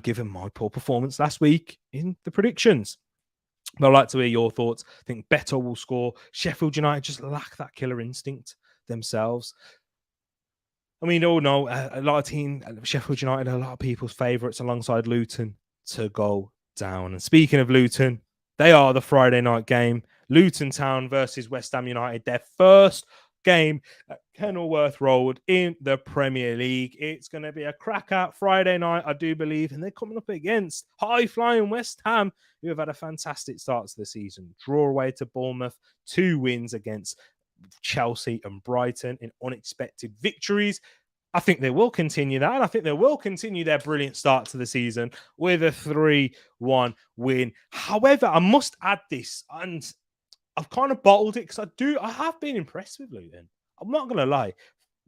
Speaker 1: given my poor performance last week in the predictions. But I'd like to hear your thoughts. I think Beto will score. Sheffield United just lack that killer instinct themselves. I mean, you all know a lot of Sheffield United are a lot of people's favourites alongside Luton to go down. And speaking of Luton, they are the Friday night game. Luton Town versus West Ham United, their first game at Kenilworth Road in the Premier League. It's going to be a crack out Friday night, I do believe. And they're coming up against high-flying West Ham, who have had a fantastic start to the season. Draw away to Bournemouth, 2 wins against Chelsea and Brighton in unexpected victories. I think they will continue that. And I think they will continue their brilliant start to the season with a 3-1 win. However, I must add this, and I've kind of bottled it because I have been impressed with Luton. I'm not going to lie.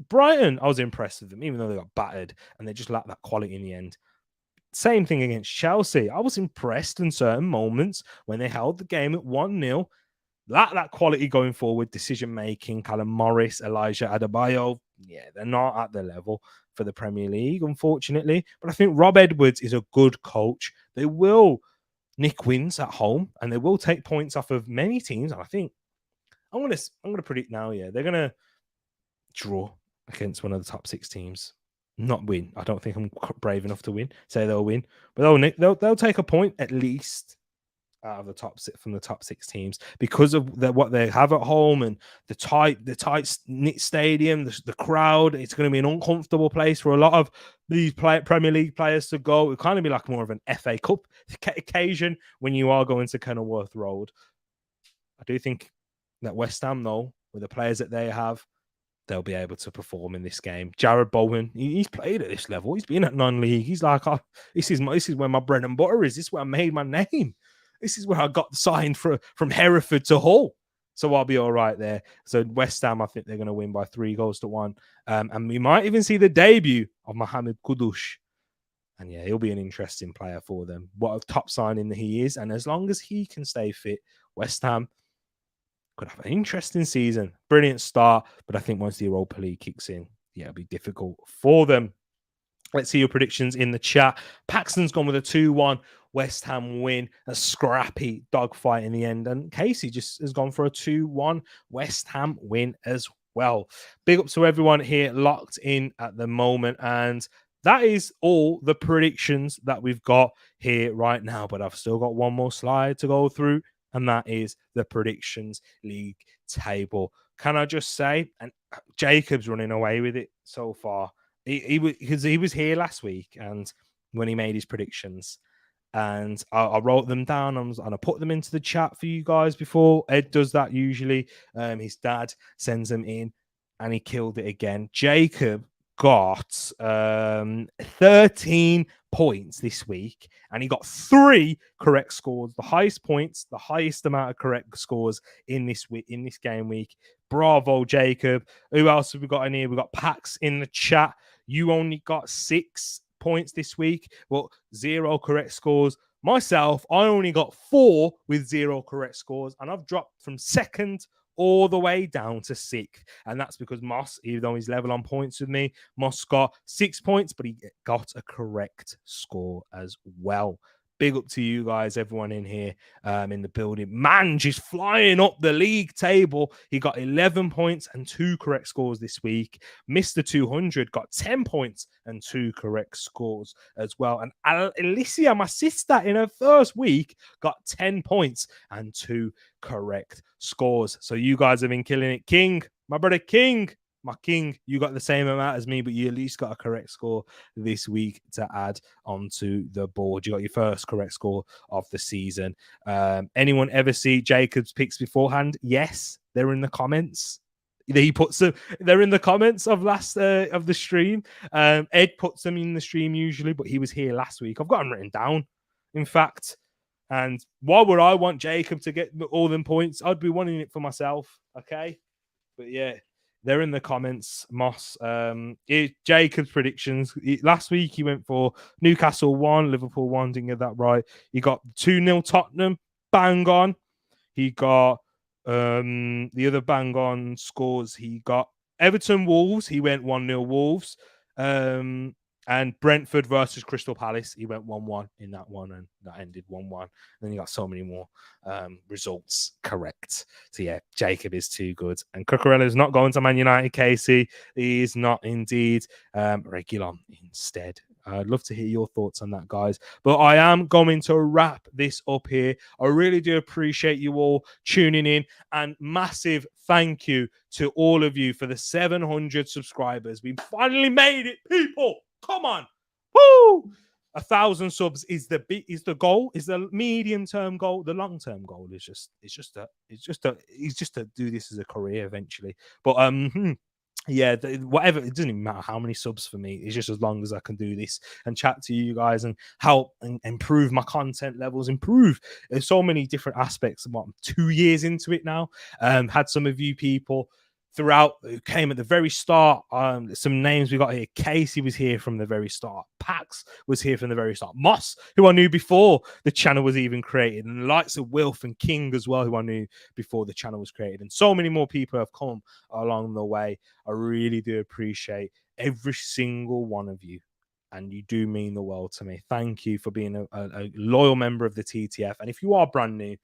Speaker 1: Brighton, I was impressed with them, even though they got battered and they just lacked that quality in the end. Same thing against Chelsea. I was impressed in certain moments when they held the game at 1-0. That quality going forward, decision making, Callum Morris, Elijah Adebayo, yeah, they're not at the level for the Premier League, unfortunately. But I think Rob Edwards is a good coach. They will nick wins at home and they will take points off of many teams. And I think I'm gonna predict now, yeah, they're gonna draw against one of the top 6 teams. Not win. I don't think I'm brave enough to win. Say they'll win, but they'll take a point at least out of the top 6 teams because of what they have at home and the tight knit stadium, the crowd. It's going to be an uncomfortable place for a lot of these Premier League players to go. It'll kind of be like more of an FA Cup occasion when you are going to Kenilworth Road. I do think that West Ham, though, with the players that they have, they'll be able to perform in this game. Jared Bowen, he's played at this level. He's been at non-league. He's like, oh, this is where my bread and butter is. This is where I made my name. This is where I got signed from Hereford to Hull. So I'll be all right there. So West Ham, I think they're going to win by 3-1. And we might even see the debut of Mohamed Kudus. And yeah, he'll be an interesting player for them. What a top signing he is. And as long as he can stay fit, West Ham could have an interesting season. Brilliant start. But I think once the Europa League kicks in, yeah, it'll be difficult for them. Let's see your predictions in the chat. Paxton's gone with a 2-1 West Ham win, a scrappy dogfight in the end. And Casey just has gone for a 2-1 West Ham win as well. Big up to everyone here locked in at the moment. And that is all the predictions that we've got here right now. But I've still got one more slide to go through, and that is the predictions league table. Can I just say, and Jacob's running away with it so far. He was here last week, and when he made his predictions, and I wrote them down and I put them into the chat for you guys before. Ed does that usually. His dad sends them in, and he killed it again. Jacob got 13 points this week, and he got 3 correct scores, the highest points, the highest amount of correct scores in this game week. Bravo, Jacob. Who else have we got in here? We got Pax in the chat. You only got 6 points this week, but 0 correct scores. Myself, I only got 4 with 0 correct scores, and I've dropped from 2nd all the way down to 6th. And that's because Moss, even though he's level on points with me, Moss got 6 points, but he got a correct score as well. Big up to you guys, everyone in here in the building. Man, just flying up the league table. He got 11 points and 2 correct scores this week. Mr. 200 got 10 points and 2 correct scores as well. And Alicia, my sister, in her first week, got 10 points and 2 correct scores. So you guys have been killing it. King, my brother King, my king, you got the same amount as me, but you at least got a correct score this week to add onto the board. You got your first correct score of the season. Anyone ever see Jacob's picks beforehand? Yes, they're in the comments. He puts them. They're in the comments of last of the stream. Ed puts them in the stream usually, but he was here last week. I've got them written down, in fact. And why would I want Jacob to get all them points? I'd be wanting it for myself. Okay, but yeah. They're in the comments, Moss. Jacob's predictions. Last week, he went for Newcastle 1, Liverpool 1. Didn't get that right. He got 2-0 Tottenham. Bang on. He got the other bang on scores. He got Everton Wolves. He went 1-0 Wolves. And Brentford versus Crystal Palace, he went 1-1 in that one, and that ended 1-1. Then you got so many more results correct. So yeah, Jacob is too good. And Cucurella is not going to Man United, Casey. He is not indeed. Reguilon instead. I'd love to hear your thoughts on that, guys. But I am going to wrap this up here. I really do appreciate you all tuning in, and massive thank you to all of you for the 700 subscribers. We finally made it, people. Come on. Woo! 1,000 subs is the goal, is the medium-term goal. The long-term goal is just to do this as a career eventually. But yeah, whatever, it doesn't even matter how many subs for me. It's just as long as I can do this and chat to you guys and help and improve my content levels, improve. There's so many different aspects. I'm 2 years into it now. Had some of you people throughout who came at the very start. Some names we got here. Casey was here from the very start. Pax was here from the very start. Moss, who I knew before the channel was even created, and the likes of Wilf and King as well, who I knew before the channel was created, and so many more people have come along the way. I really do appreciate every single one of you, and you do mean the world to me. Thank you for being a loyal member of the TTF. And if you are brand new,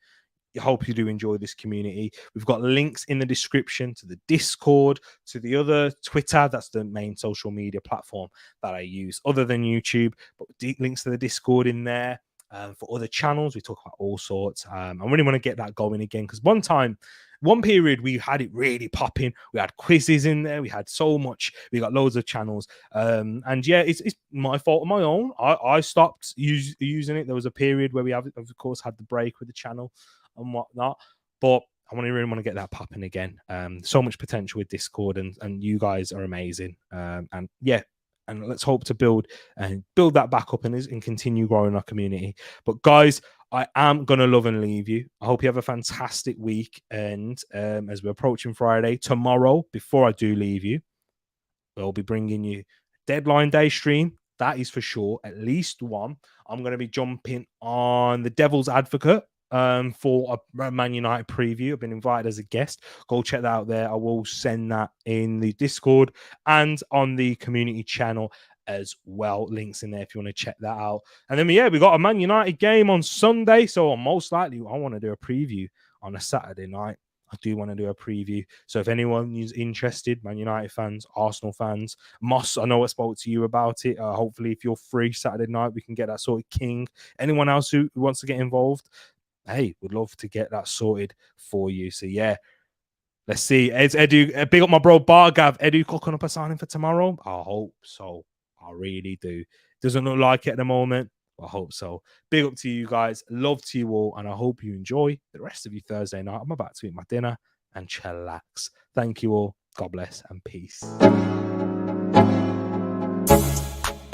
Speaker 1: I hope you do enjoy this community. We've got links in the description to the Discord, to the other Twitter. That's the main social media platform that I use other than YouTube, but links to the Discord in there. For other channels, we talk about all sorts. I really want to get that going again, because one period we had it really popping. We had quizzes in there. We had so much. We got loads of channels. And yeah, it's my fault on my own. I stopped using it. There was a period where we have, of course, had the break with the channel and whatnot, but I really want to get that popping again. So much potential with Discord, and you guys are amazing. And yeah, and let's hope to build that back up and continue growing our community. But guys, I am gonna love and leave you. I hope you have a fantastic week. And as we're approaching Friday tomorrow, before I do leave you, we'll be bringing you deadline day stream. That is for sure, at least one. I'm going to be jumping on the Devil's Advocate for a Man United preview. I've been invited as a guest. Go check that out there. I will send that in the Discord and on the community channel as well. Links in there if you want to check that out. And then, yeah, we got a Man United game on Sunday. So most likely I want to do a preview on a Saturday night. I do want to do a preview. So if anyone is interested, Man United fans, Arsenal fans, Moss, I know I spoke to you about it. Hopefully, if you're free Saturday night, we can get that sorted. King, anyone else who wants to get involved, hey, would love to get that sorted for you. So yeah, let's see. Edu, big up my bro Bargav. Edu cooking up a signing for tomorrow? I hope so. I really do. Doesn't look like it at the moment. I hope so. Big up to you guys. Love to you all. And I hope you enjoy the rest of your Thursday night. I'm about to eat my dinner and chillax. Thank you all. God bless and peace.